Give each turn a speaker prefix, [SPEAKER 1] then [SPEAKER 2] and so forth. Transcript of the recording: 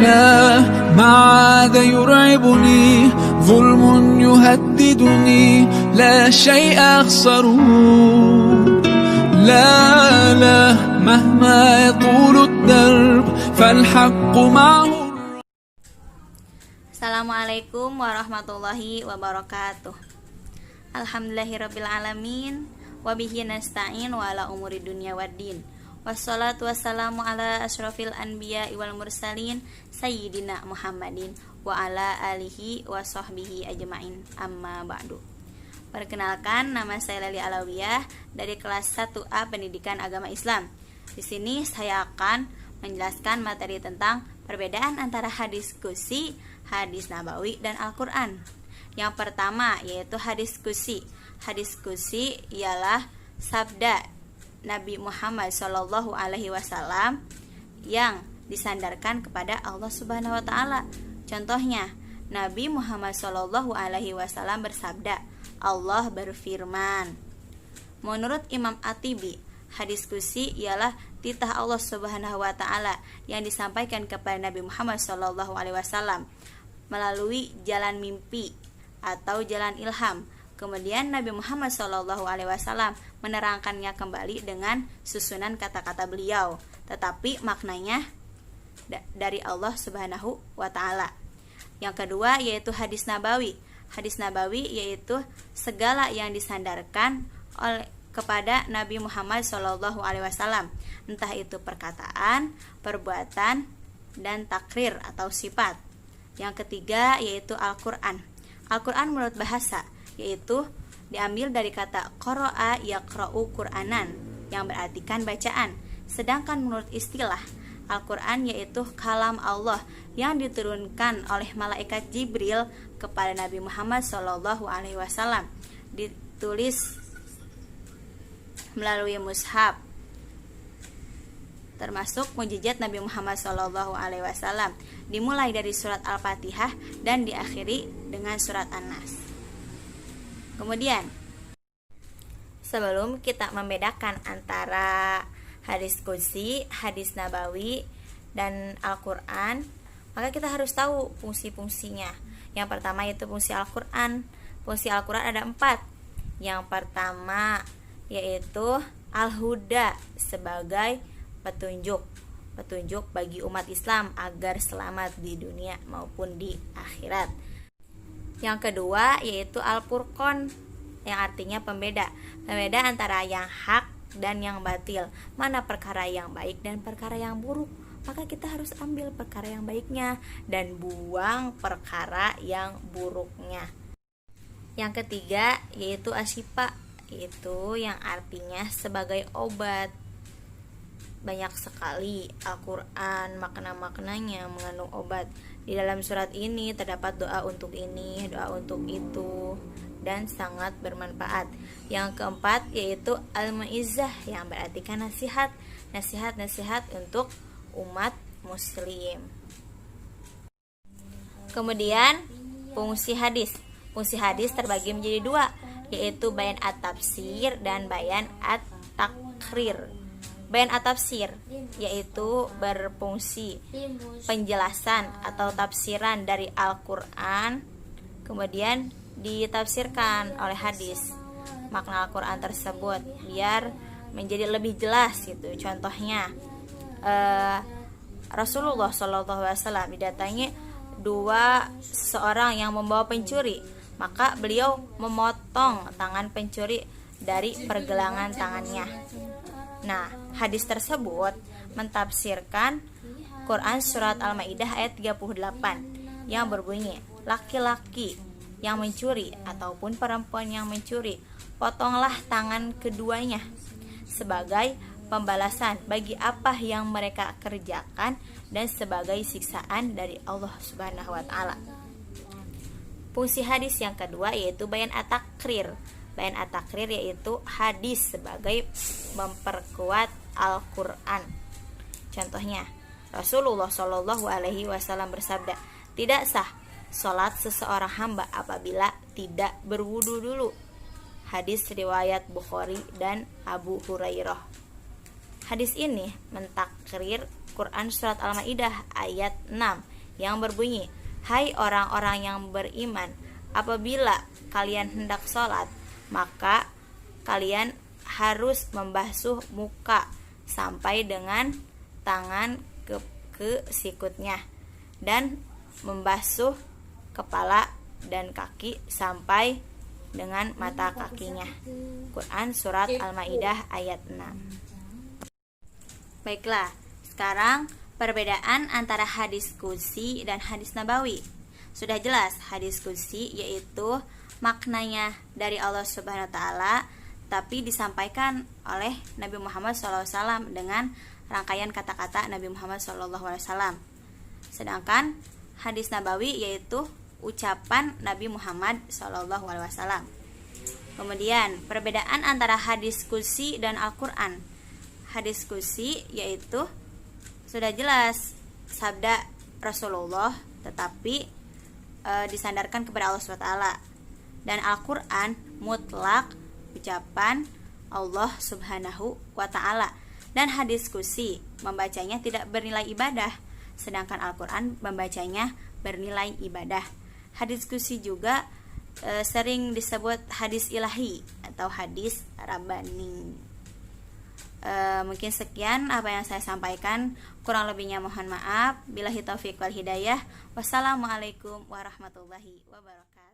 [SPEAKER 1] لا معاذ يرعبني ظلم يهددني لا شيء أخسره لا مهما يطول الدرب فالحق معه.
[SPEAKER 2] Assalamualaikum warahmatullahi wabarakatuh. Alhamdulillahirrabbilalamin. Wabihi nasta'in wa ala umuri dunya waddin. Wassalatu wassalamu ala asyrafil anbiya wal mursalin Sayyidina Muhammadin wa ala alihi wa sahbihi ajma'in, amma ba'du. Perkenalkan, nama saya Lali Alawiyah dari kelas 1A Pendidikan Agama Islam. Di sini saya akan menjelaskan materi tentang perbedaan antara hadis qudsi, hadis nabawi, dan Al-Quran. Yang pertama yaitu hadis qudsi. Hadis qudsi ialah sabda Nabi Muhammad SAW yang disandarkan kepada Allah Subhanahu Wa Taala. Contohnya, Nabi Muhammad SAW bersabda, Allah berfirman. Menurut Imam At-Tibi, hadis qudsi ialah titah Allah Subhanahu Wa Taala yang disampaikan kepada Nabi Muhammad SAW melalui jalan mimpi atau jalan ilham. Kemudian Nabi Muhammad SAW menerangkannya kembali dengan susunan kata-kata beliau, tetapi maknanya dari Allah Subhanahu wa Ta'ala. Yang kedua yaitu hadis nabawi. Hadis nabawi yaitu segala yang disandarkan kepada Nabi Muhammad SAW, entah itu perkataan, perbuatan, dan takrir atau sifat. Yang ketiga yaitu Al-Quran. Al-Quran menurut bahasa yaitu diambil dari kata qara'a yaqra'u Qur'anan yang berartikan bacaan. Sedangkan menurut istilah, Al-Quran yaitu kalam Allah yang diturunkan oleh malaikat Jibril kepada Nabi Muhammad SAW, ditulis melalui mushaf, termasuk mukjizat Nabi Muhammad SAW, dimulai dari surat Al-Fatihah dan diakhiri dengan surat An-Nas. Kemudian, sebelum kita membedakan antara hadis qudsi, hadis nabawi, dan Al-Quran, maka kita harus tahu fungsi-fungsinya. Yang pertama yaitu fungsi Al-Quran. Fungsi Al-Quran ada 4. Yang pertama yaitu Al-Huda, sebagai petunjuk bagi umat Islam agar selamat di dunia maupun di akhirat. Yang kedua yaitu Al-Furqan, yang artinya pembeda antara yang hak dan yang batil, mana perkara yang baik dan perkara yang buruk. Maka kita harus ambil perkara yang baiknya dan buang perkara yang buruknya. Yang ketiga yaitu Asyifa, yaitu yang artinya sebagai obat. Banyak sekali Al-Quran makna-maknanya mengandung obat. Di dalam surat ini terdapat doa untuk ini, doa untuk itu, dan sangat bermanfaat. Yang keempat yaitu Al-Ma'izzah, yang berartikan nasihat untuk umat muslim. Kemudian fungsi hadis. Fungsi hadis terbagi menjadi 2, yaitu bayan at-tafsir dan bayan at-takrir. Bayan at-tafsir yaitu berfungsi penjelasan atau tafsiran dari Al-Quran, kemudian ditafsirkan oleh hadis makna Al-Quran tersebut biar menjadi lebih jelas gitu. Contohnya, Rasulullah SAW didatangi 2 seorang yang membawa pencuri, maka beliau memotong tangan pencuri dari pergelangan tangannya. Nah, hadis tersebut mentafsirkan Quran surat Al-Maidah ayat 38 yang berbunyi, laki-laki yang mencuri ataupun perempuan yang mencuri, potonglah tangan keduanya sebagai pembalasan bagi apa yang mereka kerjakan dan sebagai siksaan dari Allah Subhanahu wa Ta'ala. Fungsi hadis yang kedua yaitu bayan at-takrir. Bayan at-takrir yaitu hadis sebagai memperkuat Al-Quran. Contohnya, Rasulullah SAW bersabda, tidak sah sholat seseorang hamba apabila tidak berwudu dulu. Hadis riwayat Bukhari dan Abu Hurairah. Hadis ini mentakrir Quran surat Al-Maidah ayat 6 yang berbunyi, "Hai orang-orang yang beriman, apabila kalian hendak sholat, maka kalian harus membasuh muka sampai dengan tangan ke sikutnya, dan membasuh kepala dan kaki sampai dengan mata kakinya." Quran Surat Al-Ma'idah ayat 6. Baiklah, sekarang perbedaan antara hadis qudsi dan hadis nabawi. Sudah jelas, hadis qudsi yaitu maknanya dari Allah Subhanahu wa taala, tapi disampaikan oleh Nabi Muhammad SAW dengan rangkaian kata-kata Nabi Muhammad SAW. Sedangkan hadis nabawi yaitu ucapan Nabi Muhammad SAW. Kemudian perbedaan antara hadis qudsi dan Al-Quran. Hadis qudsi yaitu sudah jelas sabda Rasulullah, tetapi disandarkan kepada Allah SWT. Dan Al-Quran mutlak ucapan Allah Subhanahu wa ta'ala. Dan hadis qudsi membacanya tidak bernilai ibadah, sedangkan Al-Quran membacanya bernilai ibadah. Hadis qudsi juga sering disebut hadis ilahi atau hadis rabbani. Mungkin sekian apa yang saya sampaikan, kurang lebihnya mohon maaf. Billahi taufiq wal hidayah. Wassalamualaikum warahmatullahi wabarakatuh.